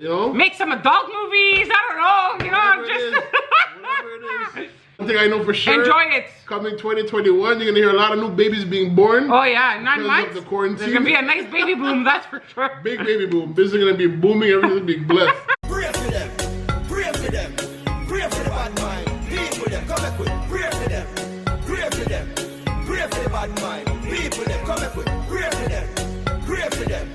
You know? Make some adult movies. I don't know. You know, Whatever it is. One thing I know for sure. Enjoy it. Coming 2021, you're gonna hear a lot of new babies being born. Oh yeah, 9 months. The quarantine. There's gonna be a nice baby boom, that's for sure. Big baby boom. Business is gonna be booming. Everything's gonna be blessed. Pray for them. Pray for them. Pray for the bad mind. People them. Come back with. Pray for them. Pray for them. Pray for the bad mind. People them. Come back with. Pray for them. Pray for them.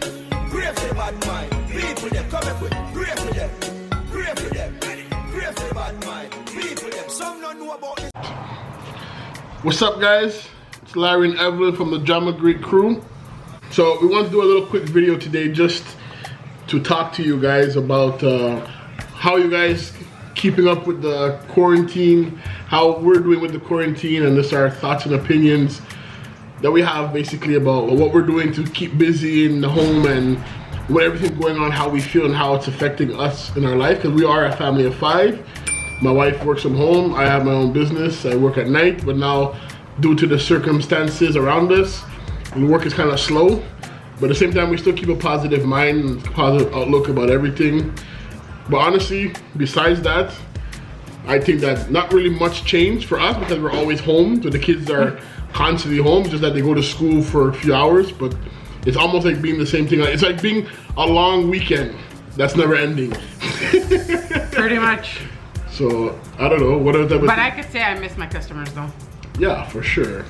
Pray for the bad mind. People them. Come back with. Pray for them. Pray for them. Pray for the bad mind. People them. Some don't know about this. What's up, guys? It's Larry and Evelyn from the Jamagreek crew. So we want to do a little quick video today just to talk to you guys about how you guys keeping up with the quarantine, how we're doing with the quarantine, and just our thoughts and opinions that we have basically about what we're doing to keep busy in the home and what everything's going on, how we feel and how it's affecting us in our life, because we are a family of 5. My wife works from home. I have my own business. I work at night, but now due to the circumstances around us, the work is kind of slow. But at the same time, we still keep a positive mind, positive outlook about everything. But honestly, besides that, I think that not really much changed for us because we're always home. So the kids are constantly home, just that they go to school for a few hours. But it's almost like being the same thing. It's like being a long weekend that's never ending. Pretty much. So I don't know what other. But I could say I miss my customers though. Yeah, for sure.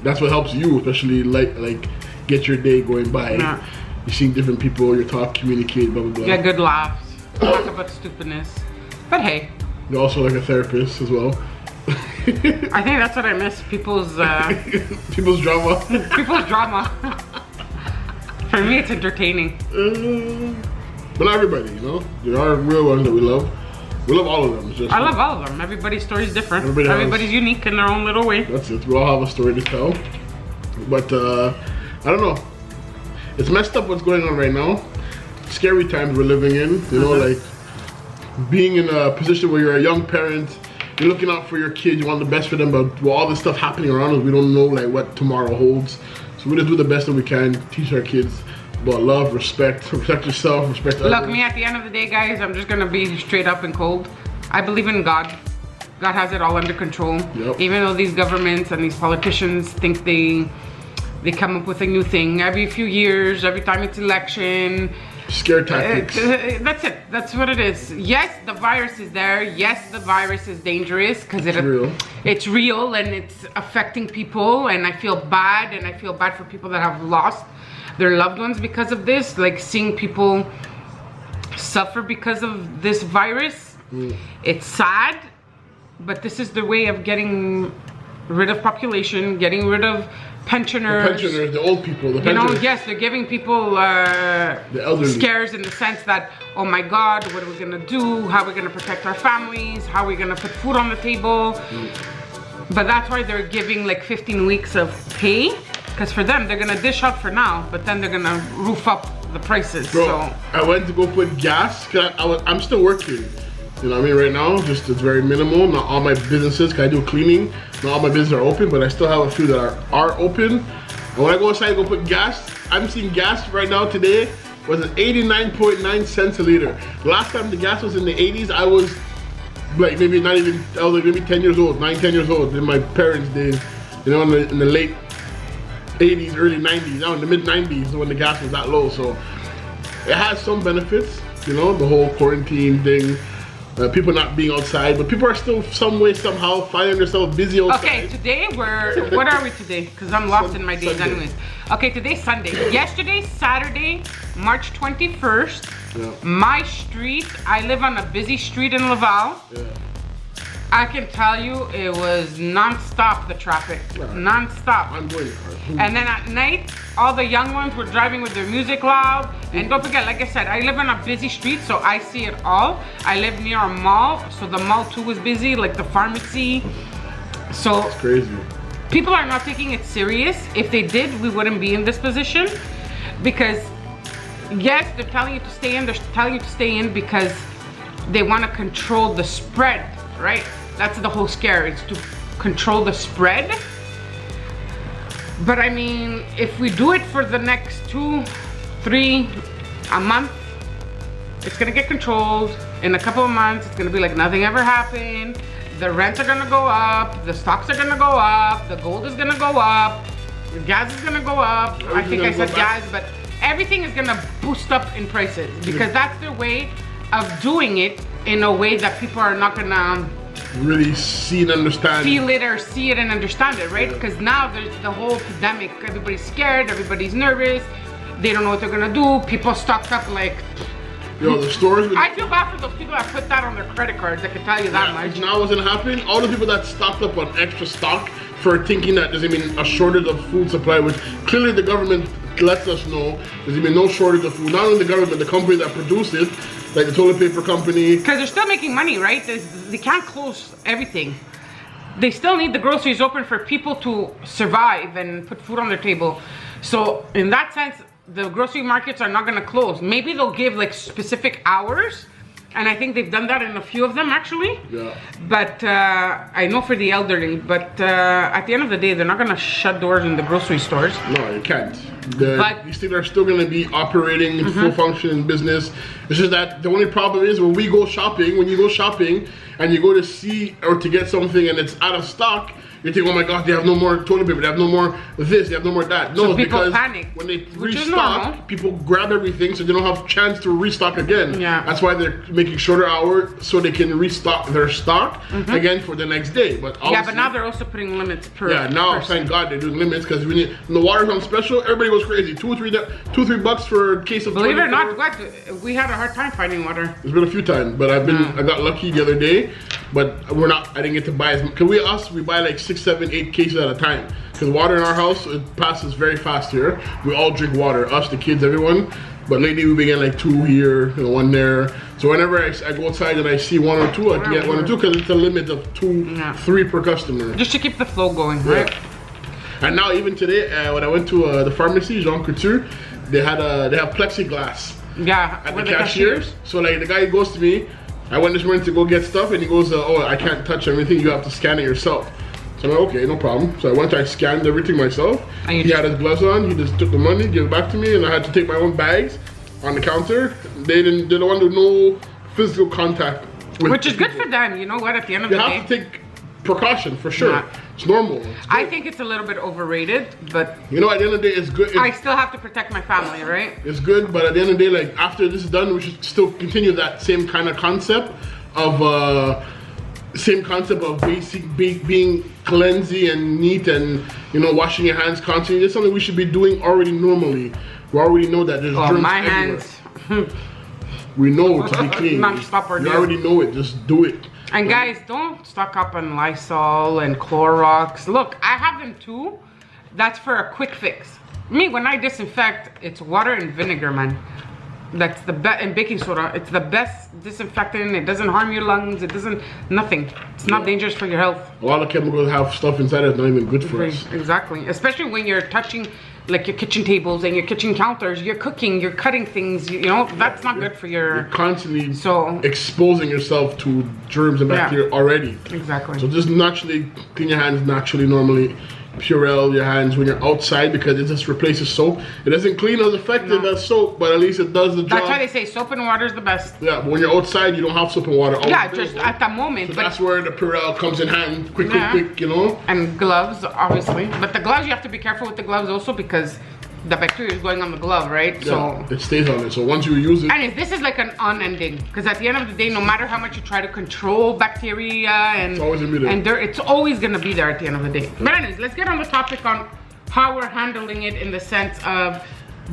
That's what helps you, especially like get your day going by. Yeah. You're seeing different people, you talk, communicate, blah blah blah. Get good laughs. Talk about stupidness. But hey. You're also like a therapist as well. I think that's what I miss. People's people's drama. People's drama. For me, it's entertaining. But not everybody, you know. There are real ones that we love. We love all of them. It's just I love all of them. Everybody's story is different. Everybody's unique in their own little way. That's it. We all have a story to tell. But I don't know. It's messed up what's going on right now. Scary times we're living in. You know, like being in a position where you're a young parent, you're looking out for your kids, you want the best for them, but with all this stuff happening around us, we don't know like what tomorrow holds. So we just do the best that we can, teach our kids about love, respect yourself, respect others. Look, me at the end of the day, guys, I'm just gonna be straight up and cold. I believe in God. God has it all under control. Yep. Even though these governments and these politicians think they come up with a new thing every few years, every time it's election. Scare tactics. That's it. That's what it is. Yes, the virus is there. Yes, the virus is dangerous because it's real and it's affecting people, and I feel bad, and I feel bad for people that have lost their loved ones because of this, like seeing people suffer because of this virus. It's sad, but this is the way of getting rid of population, getting rid of pensioners. The pensioners, the old people, the pensioners. You know, yes, they're giving people the elderly scares in the sense that, oh my God, what are we gonna do? How are we gonna protect our families? How are we gonna put food on the table? But that's why they're giving like 15 weeks of pay. Because for them, they're gonna dish out for now, but then they're gonna roof up the prices. Bro, so I went to go put gas, cause I'm still working. You know what I mean, right now, just it's very minimal. Not all my businesses, cause I do cleaning, not all my businesses are open, but I still have a few that are open. And when I go inside and go put gas, I'm seeing gas right now today was at 89.9 cents a liter. Last time the gas was in the 80s, I was like maybe not even, I was like maybe 10 years old, 9, 10 years old in my parents' days, you know, in the late 80s, early 90s, now in the mid 90s when the gas was that low. So it has some benefits, you know, the whole quarantine thing, people not being outside, but people are still some way, somehow finding themselves busy outside. okay, today what are we today? Because I'm lost in my days Sunday. anyways. Okay, today's Sunday. Yesterday, Saturday, March 21st, Yeah. my street, I live on a busy street in Laval. Yeah. I can tell you it was non-stop, the traffic, non-stop. I'm going hard. And then at night, all the young ones were driving with their music loud. And don't forget, like I said, I live on a busy street, so I see it all. I live near a mall, so the mall too was busy, like the pharmacy. So It's crazy. people are not taking it serious. If they did, we wouldn't be in this position. Because yes, they're telling you to stay in, they're telling you to stay in because they want to control the spread, right? That's the whole scare, it's to control the spread. But I mean, if we do it for the next 2, 3, a month, it's gonna get controlled. In a couple of months, it's gonna be like nothing ever happened. The rents are gonna go up, the stocks are gonna go up, the gold is gonna go up, the gas is gonna go up. I think I said gas, but everything is gonna boost up in prices because that's their way of doing it in a way that people are not gonna really see and understand. Feel it or see it and understand it, right? Because now there's the whole pandemic. Everybody's scared, everybody's nervous. They don't know what they're gonna do. People stocked up like... Yo, the stores... I feel bad for those people that put that on their credit cards, I can tell you that much. Now what's gonna happen, all the people that stocked up on extra stock for thinking that there's gonna be a shortage of food supply, which clearly the government lets us know there's gonna be no shortage of food. Not only the government, the company that produced it, like the toilet paper company. Because they're still making money, right? They can't close everything. They still need the groceries open for people to survive and put food on their table. So in that sense, the grocery markets are not gonna close. Maybe they'll give like specific hours, and I think they've done that in a few of them actually. Yeah. But I know for the elderly, but at the end of the day, they're not gonna shut doors in the grocery stores. No, you can't. These things are still gonna be operating in full function business. It's just that the only problem is when you go shopping and you go to see or to get something and it's out of stock, you think, oh my God, they have no more toilet paper, they have no more this, they have no more that. No, so people because panic, when they restock, people grab everything so they don't have a chance to restock again. Yeah. That's why they're making shorter hours so they can restock their stock again for the next day. But yeah, but now they're also putting limits per now person. thank God they're doing limits because when the water's on special, everybody goes crazy. $2 or $3 bucks for a case of. Believe it or not, we had a hard time finding water. It's been a few times, but I got lucky the other day. But I didn't get to buy as much. Cause we buy like 6, 7, 8 cases at a time. Cause water in our house, it passes very fast here. We all drink water, us, the kids, everyone. But lately we've been getting like 2 here, 1 there. So whenever I go outside and I see 1 or 2, I can get 1 or 2 because it's a limit of 2, 3 per customer. Just to keep the flow going, right? And now even today, when I went to the pharmacy, Jean Couture, they have plexiglass. Yeah, at the cashiers. So like the guy goes to me, I went this morning to go get stuff and he goes, oh, I can't touch everything, you have to scan it yourself. So I'm like, okay, no problem. So I went, I scanned everything myself. He had his gloves on, he just took the money, gave it back to me, and I had to take my own bags on the counter. They don't want to do no physical contact with which is people. good for them, you know what, at the end of the day. You have to take precaution for sure. It's normal. I think it's a little bit overrated, but you know, at the end of the day, it's good. I still have to protect my family, right? It's good, but at the end of the day, like after this is done, we should still continue that same kind of concept of being cleansy and neat and washing your hands constantly. It's something we should be doing already normally. We already know that there's germs my everywhere. hands. We know to be clean. You already know it. Just do it. And guys, don't stock up on Lysol and Clorox. Look, I have them too. That's for a quick fix. Me, when I disinfect, it's water and vinegar, man. That's the best, and baking soda. It's the best disinfectant. It doesn't harm your lungs. It doesn't, nothing. It's not dangerous for your health. A lot of chemicals have stuff inside that's not even good for us. Exactly. Especially when you're touching like your kitchen tables and your kitchen counters. You're cooking, you're cutting things, that's not good for your... You're constantly exposing yourself to germs and bacteria already. Exactly. So just naturally clean your hands normally. Purell your hands when you're outside because it just replaces soap. It doesn't clean as effective as soap, but at least it does the job. That's why they say soap and water is the best. Yeah, but when you're outside, you don't have soap and water. Just at that moment. So that's where the Purell comes in hand, quick, And gloves, obviously. But the gloves, you have to be careful with the gloves also because the bacteria is going on the glove, right? Yeah, so it stays on it. So once you use it, and this is like an unending, because at the end of the day, no matter how much you try to control bacteria and it's always gonna be there. It's always gonna be there at the end of the day. But anyways, let's get on the topic on how we're handling it in the sense of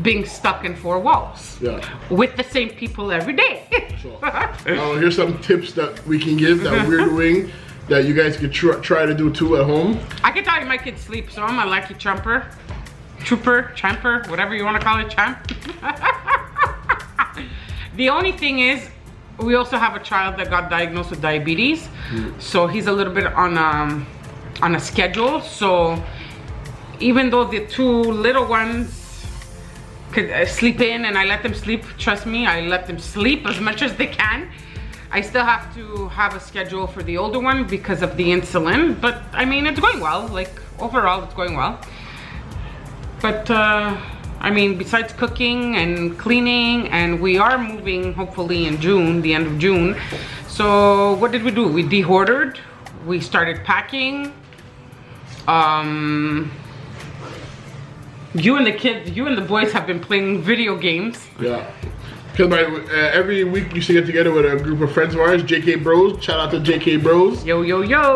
being stuck in 4 walls with the same people every day. So here's some tips that we can give that we're doing that you guys could try to do too at home. I can tell you my kids sleep, so I'm a lucky champer, whatever you want to call it, champ. The only thing is, we also have a child that got diagnosed with diabetes, so he's a little bit on a schedule. So even though the 2 little ones could sleep in and I let them sleep, trust me, I let them sleep as much as they can. I still have to have a schedule for the older one because of the insulin, but I mean, it's going well. Like overall, it's going well. But I I mean, besides cooking and cleaning, and we are moving hopefully in June, the end of June. So what did we do? We de-hoarded. We started packing. You and the kids, you and the boys have been playing video games. Yeah. Because every week we used to get together with a group of friends of ours, JK Bros. Shout out to JK Bros. Yo, yo, yo.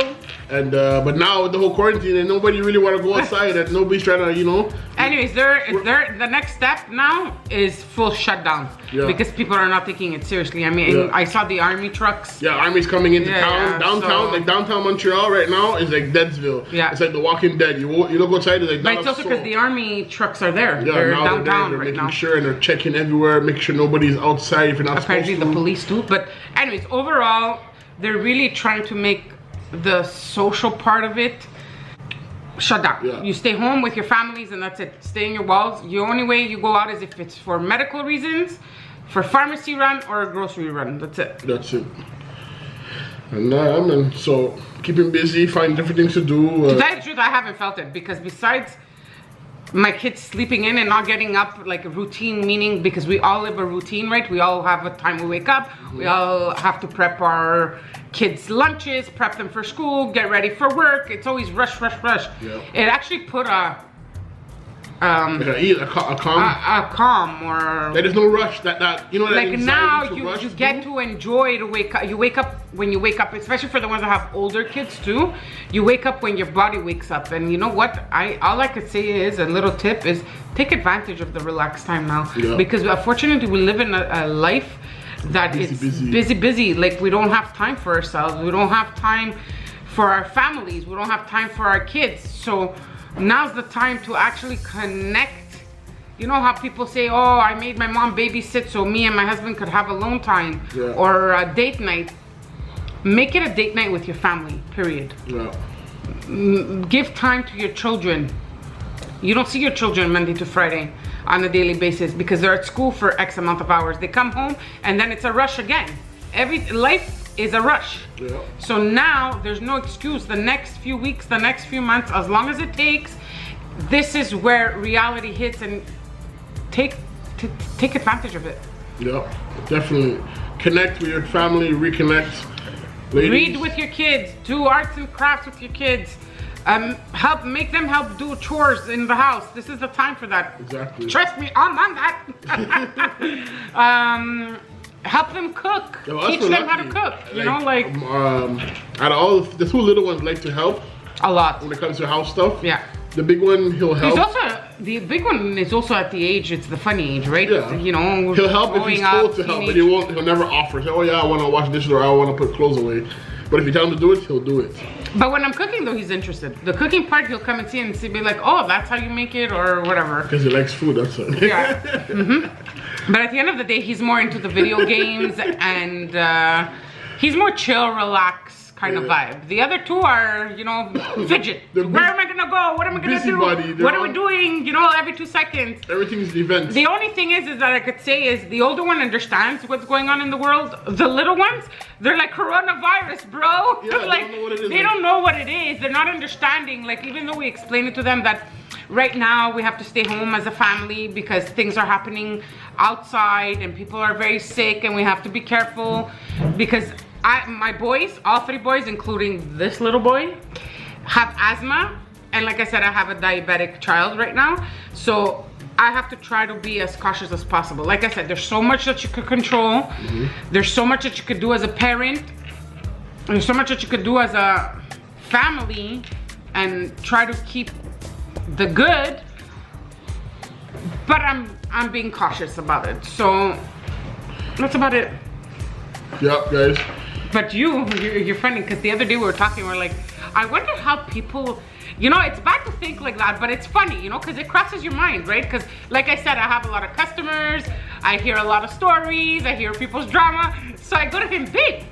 And but now with the whole quarantine and nobody really want to go outside and nobody's trying to, you know. Anyways, the next step now is full shutdown. Yeah. Because people are not taking it seriously. I mean, I saw the army trucks. Yeah, army's coming into town. Yeah, downtown, like downtown Montreal right now is like Deadsville. Yeah. It's like The Walking Dead. You look outside, it's like but it's also because the army trucks are there. Yeah, they're now downtown they're right making now. sure and they're checking everywhere, making sure nobody's outside if you're not Apparently supposed to. the police too. But anyways, overall, they're really trying to make the social part of it shut down. Yeah. You stay home with your families and that's it. Stay in your walls. The only way you go out is if it's for medical reasons, for pharmacy run, or a grocery run. That's it. That's it. And so keeping busy, find different things to do. To tell you the truth, I haven't felt it because besides my kids sleeping in and not getting up like a routine, meaning because we all live a routine, right? We all have a time we wake up. We all have to prep our kids' lunches, prep them for school, get ready for work. It's always rush, rush, rush. Yeah. It actually put a calm. A calm or there's no rush. That you know. That like now you get through. to enjoy to wake up. You wake up when you wake up, especially for the ones that have older kids too. You wake up when your body wakes up, and you know what? All I could say is a little tip is take advantage of the relaxed time now, because unfortunately we live in a life that busy. Like we don't have time for ourselves. We don't have time for our families. We don't have time for our kids. So now's the time to actually connect. You know how people say, oh, I made my mom babysit so me and my husband could have alone time or a date night. Make it a date night with your family, period. Yeah. Give time to your children. You don't see your children Monday to Friday on a daily basis because they're at school for X amount of hours. They come home and then it's a rush again. Life is a rush. Yeah. So now there's no excuse. The next few weeks, the next few months, as long as it takes, this is where reality hits, and take advantage of it. Yeah, definitely. Connect with your family, reconnect. Ladies. Read with your kids, do arts and crafts with your kids. Make them help do chores in the house. This is the time for that. Exactly. Trust me, I'm on that. Help them cook. Teach them how to cook. You know, like out of all the two little ones like to help a lot when it comes to house stuff. Yeah. The big one, he'll help. The big one is also at the age, it's the funny age, right? Yeah. You know, he'll help if he's told to help, but he'll never offer. Say, oh yeah, I want to wash dishes or I want to put clothes away. But if you tell him to do it, he'll do it. But when I'm cooking though, he's interested. The cooking part, he'll come and see and be like, oh, that's how you make it or whatever. Because he likes food, that's it. Yeah. But at the end of the day, he's more into the video games and he's more chill, relaxed kind of vibe. The other two are, you know, fidget. Where am I gonna go? What am I gonna do? What are we doing? You know, every 2 seconds. Everything's the event. The only thing is that I could say is the older one understands what's going on in the world. The little ones, they're like coronavirus, bro. Yeah, like, they don't know what it is. They're not understanding. Like, even though we explain it to them that right now we have to stay home as a family because things are happening outside and people are very sick and we have to be careful because my boys, all 3 boys, including this little boy, have asthma. And like I said, I have a diabetic child right now. So I have to try to be as cautious as possible. Like I said, there's so much that you could control. There's so much that you could do as a parent. There's so much that you could do as a family and try to keep the good. But I'm being cautious about it. So that's about it. Yep, guys. But you're funny because the other day we were talking, we're like, I wonder how people, you know, it's bad to think like that, but it's funny, you know, because it crosses your mind, right? Because like I said, I have a lot of customers, I hear a lot of stories, I hear people's drama, so I go to him, babe,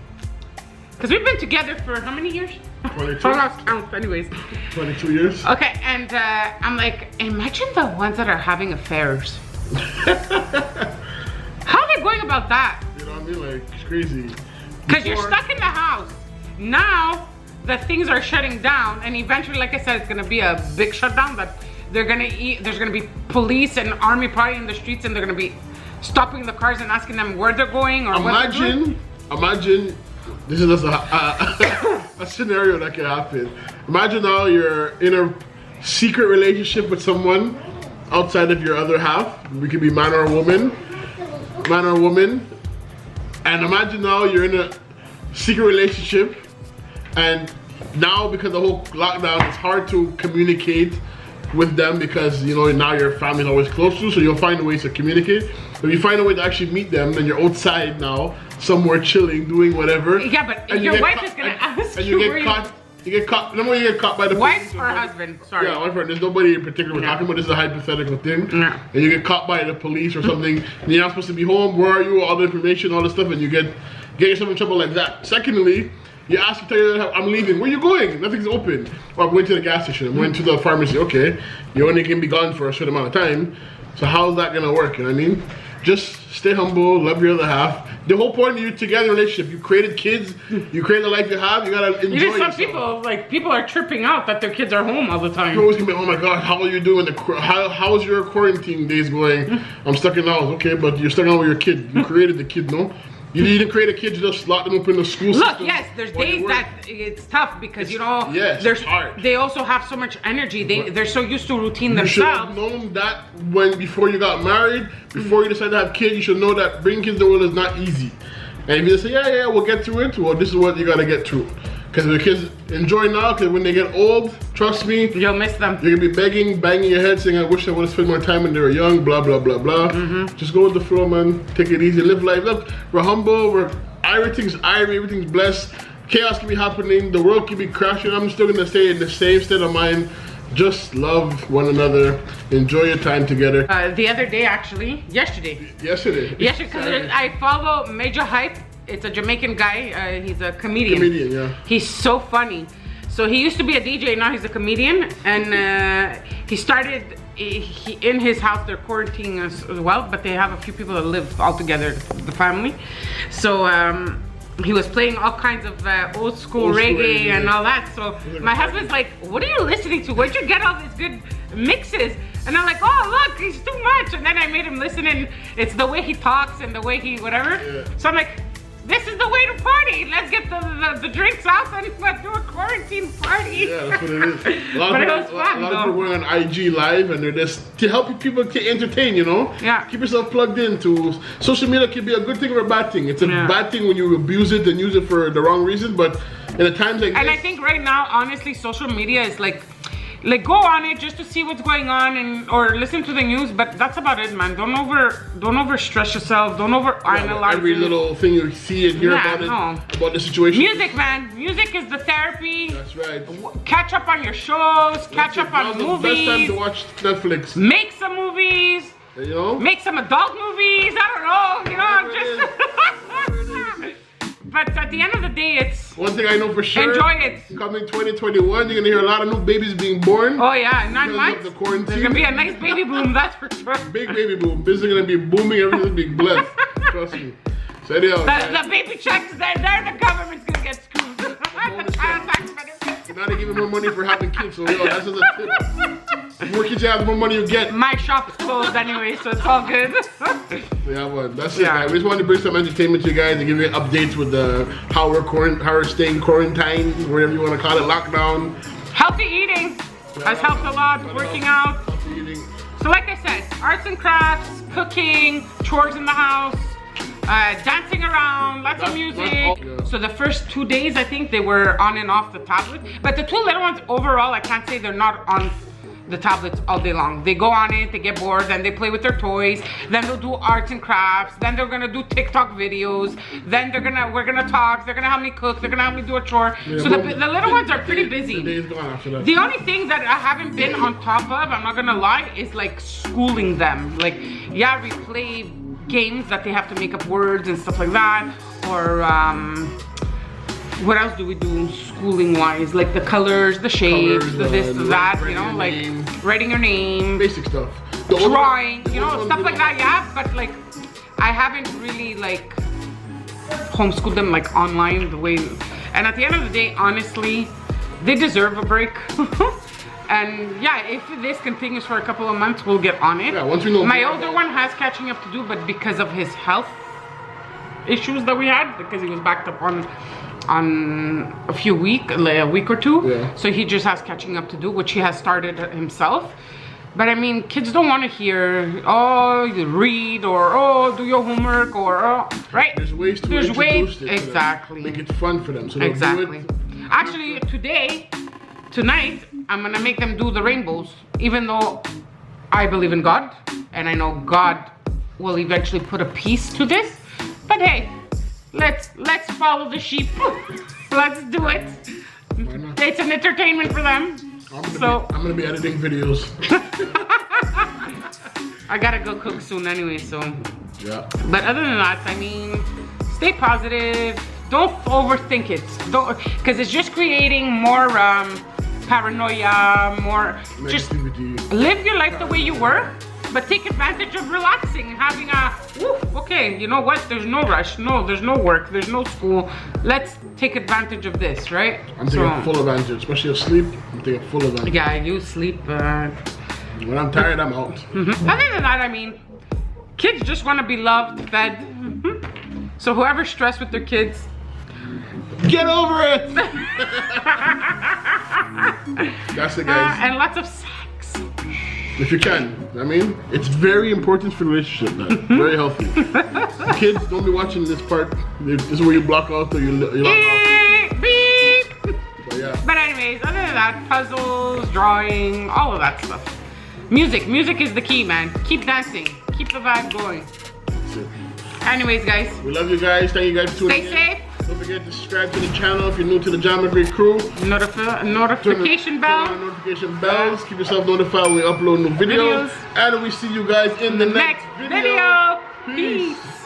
because we've been together for how many years? 22. I lost count, anyways. 22 years. Okay, and I'm like, imagine the ones that are having affairs. How are they going about that? You know what I mean? Like, it's crazy. Because you're stuck in the house. Now that things are shutting down, and eventually, like I said, it's gonna be a big shutdown that they're gonna eat. There's gonna be police and army probably in the streets, and they're gonna be stopping the cars and asking them where they're going or what they're doing. Imagine, this is just a scenario that can happen. Imagine now you're in a secret relationship with someone outside of your other half. We could be man or woman. And imagine now you're in a secret relationship, and now because the whole lockdown, it's hard to communicate with them because, you know, now your family's always close to, so you'll find ways to communicate. If you find a way to actually meet them, then you're outside now, somewhere chilling, doing whatever. Yeah, but your wife is gonna ask you get caught. You get caught. Remember, you get caught by the wife police or husband. Sorry. Yeah, wife or there's nobody in particular we're talking about. This is a hypothetical thing. Yeah. And you get caught by the police or something. And you're not supposed to be home. Where are you? All the information, all this stuff, and you get yourself in trouble like that. Secondly, you ask to tell you, I'm leaving. Where are you going? Nothing's open. Or I'm going to the gas station. I'm going to the pharmacy. Okay, you only can be gone for a certain amount of time. So how's that gonna work? You know what I mean? Just stay humble, love your other half. The whole point of you together in a relationship, you created kids, you created the life you have, you gotta enjoy yourself. People are tripping out that their kids are home all the time. You're always gonna be, oh my God, how are you doing? How's your quarantine days going? I'm stuck in the house. Okay, but you're stuck out with your kid. You created the kid, no? You didn't create a kid, you just lock them up in the school system. Look, yes, there's days that it's tough because, you know, it's hard. They also have so much energy. They're so used to routine themselves. You should have known that before you got married, before you decided to have kids, you should know that bringing kids to the world is not easy. And if you just say, yeah, we'll get through it, well, this is what you gotta get through. Because the kids enjoy now, because when they get old, trust me, you'll miss them. You're gonna be begging, banging your head, saying, I wish I would have spent more time when they were young, blah, blah, blah, blah. Just go with the flow, man. Take it easy, live life. Look, we're humble, everything's irie, everything's blessed. Chaos can be happening, the world can be crashing. I'm still gonna stay in the same state of mind. Just love one another. Enjoy your time together. The other day, actually, yesterday, because I follow Major Hype. It's a Jamaican guy. He's a comedian. Yeah. He's so funny. So he used to be a DJ, now he's a comedian, and he started. In his house, they're quarantining as well, but they have a few people that live all together, the family. So he was playing all kinds of old school reggae and all that. So my husband's like, what are you listening to? Where'd you get all these good mixes? And I'm like, oh, look, he's too much. And then I made him listen, and it's the way he talks and the way he whatever. Yeah. So I'm like, this is the way to party. Let's get the drinks out and let's do a quarantine party. Yeah, that's what it is. A lot of people are going on IG Live, and they're just to help people to entertain, you know? Yeah. Keep yourself plugged into. Social media can be a good thing or a bad thing. It's a bad thing when you abuse it and use it for the wrong reason, but in a times like this. And I think right now, honestly, social media is like go on it just to see what's going on or listen to the news, but that's about it, man. Don't over stress yourself. Don't over analyze every little thing you see and hear about the situation. Music, man. Music is the therapy. That's right. Catch up on your shows. Catch up on movies. Best time to watch Netflix. Make some movies. You know. Make some adult movies. I don't know. You know, just. But at the end of the day, it's one thing I know for sure. Enjoy it. Coming 2021, you're gonna hear a lot of new babies being born. Oh yeah, in 9 months. The quarantine. There's gonna be a nice baby boom, that's for sure. Big baby boom. Business is gonna be booming. Everything's being blessed. Trust me. So anyhow, the baby checks, they're the government's gonna get screwed. The child tax benefits. You're not giving more money for having kids, so that's just a tip. The more kids you have, the more money you get. My shop's closed anyway, so it's all good. Yeah, well, that's it, guys. We just wanted to bring some entertainment to you guys and give you updates with how we're staying quarantined, whatever you want to call it, lockdown. Healthy eating has helped a lot. Working out. Healthy eating. So like I said, arts and crafts, cooking, chores in the house, dancing around, lots of music. So the first 2 days, I think they were on and off the tablet. But the two little ones, overall, I can't say they're not on the tablets all day long. They go on it, they get bored, then they play with their toys, then they'll do arts and crafts, then they're gonna do TikTok videos, then we're gonna talk, they're gonna help me cook, they're gonna help me do a chore. Yeah, so the little ones are pretty busy. The only thing that I haven't been on top of, I'm not gonna lie, is like schooling them. Like, yeah, we play games that they have to make up words and stuff like that, or what else do we do schooling wise? Like the colors, the shapes, the this, the that, you know, like writing your name. Basic stuff. Drawing, you know, stuff like that, yeah. But like, I haven't really like homeschooled them like online the way, and at the end of the day, honestly, they deserve a break. And yeah, if this continues for a couple of months, we'll get on it. Yeah, once we know. My older one has catching up to do, but because of his health issues that we had, because he was backed up on a week or two. Yeah. So he just has catching up to do, which he has started himself. But I mean, kids don't want to hear, oh, you read, or oh, do your homework, or oh, right? There's ways to introduce it. Exactly. Make it fun for them. So exactly. Do it. Actually, tonight, I'm gonna make them do the rainbows, even though I believe in God, and I know God will eventually put a piece to this. But hey, let's follow the sheep. Let's do it. Why not? It's an entertainment for them. I'm gonna be editing videos. I gotta go cook soon anyway, so. Yeah. But other than that, I mean, stay positive. Don't overthink it. Don't, because it's just creating more paranoia, more. Just live your life the way you were, but take advantage of relaxing and having a. Okay, you know what? There's no rush. No, there's no work. There's no school. Let's take advantage of this, right? I'm taking full advantage, especially of sleep. I'm taking full advantage. Yeah, you sleep. When I'm tired, I'm out. Other than that, I mean, kids just want to be loved, fed. So whoever's stressed with their kids, get over it. That's it, guys. And lots of sex. If you can. I mean, it's very important for the relationship, man. Very healthy. Kids, don't be watching this part. This is where you block out or you log off. Beep. Yeah. But anyways, other than that, puzzles, drawing, all of that stuff. Music is the key, man. Keep dancing. Keep the vibe going. That's it. Anyways, guys. We love you guys. Thank you guys for tuning in. Stay safe. Don't forget to subscribe to the channel if you're new to the Jamagreek crew. Notification bell. Turn on notification bells. Keep yourself notified when we upload new videos. And we see you guys in the next video. Peace.